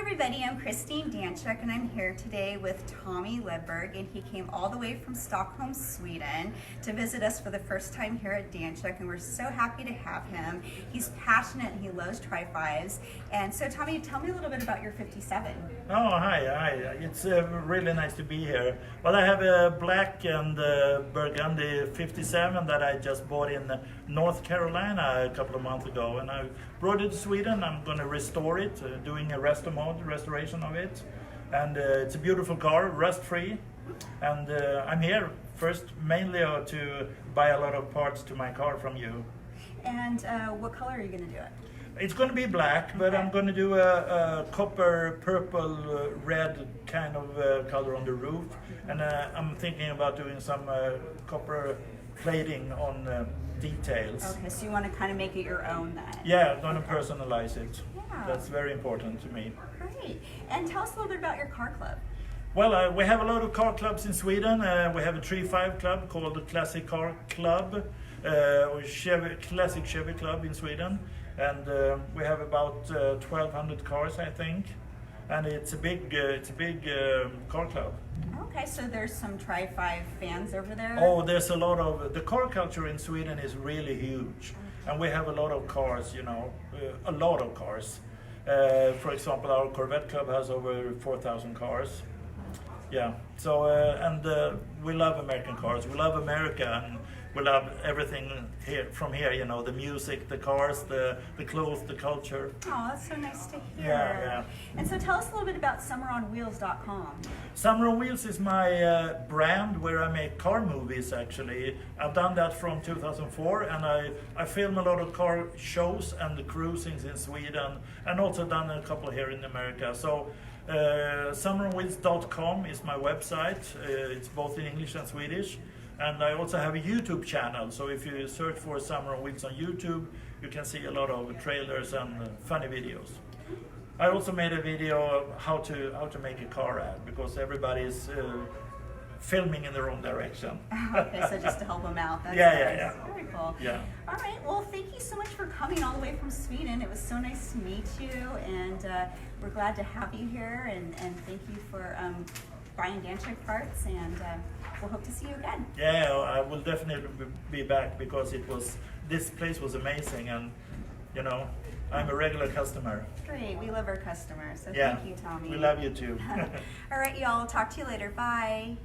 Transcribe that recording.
everybody, I'm Christine Danchuk and I'm here today with Tommy Ledberg, and he came all the way from Stockholm, Sweden to visit us for the first time here at Danchuk, and we're so happy to have him. He's passionate and he loves Tri-5s. And so Tommy, tell me a little bit about your 57. Oh, hi. It's really nice to be here. Well, I have a black and burgundy 57 that I just bought in North Carolina a couple of months ago, and I brought it to Sweden. I'm going to restore it, doing a restoration of it, and it's a beautiful car, rust-free, and I'm here first mainly to buy a lot of parts to my car from you. And what color are you going to do it? It's going to be black, but I'm going to do a copper, purple, red kind of color on the roof, and I'm thinking about doing some copper plating on details. Okay, so you want to kind of make it your own then? Yeah, I'm going to personalize it. Yeah. That's very important to me. Great. And tell us a little bit about your car club. Well, we have a lot of car clubs in Sweden. We have a Tri-5 club called the Classic Car Club, or Classic Chevy Club in Sweden. And we have about 1,200 cars, I think, and it's a big car club. Okay, so there's some Tri-5 fans over there. Oh, there's a lot of the car culture in Sweden is really huge, and we have a lot of cars. A lot of cars. For example, our Corvette club has over 4,000 cars. Yeah. So and we love American cars. We love America, and we love everything from here. The music, the cars, the clothes, the culture. Oh, that's so nice to hear. Yeah. And so tell us a little bit about summeronwheels.com. Summer on Wheels is my brand where I make car movies. Actually, I've done that from 2004, and I film a lot of car shows and the cruisings in Sweden, and also done a couple here in America. So. Summeronwheels.com is my website. It's both in English and Swedish, and I also have a YouTube channel. So if you search for Summer on Wheels on YouTube, you can see a lot of trailers and funny videos. I also made a video of how to make a car ad, because everybody's filming in the wrong direction. Okay, so just to help them out. That's Yeah. Very cool. Yeah. All right, well, thank you so much for coming all the way from Sweden. It was so nice to meet you, and we're glad to have you here, and thank you for buying Danchuk parts, and we'll hope to see you again. Yeah, I will definitely be back, because this place was amazing, and I'm a regular customer. Great, we love our customers, so Yeah. thank you, Tommy. We love you too. All right, y'all, talk to you later. Bye.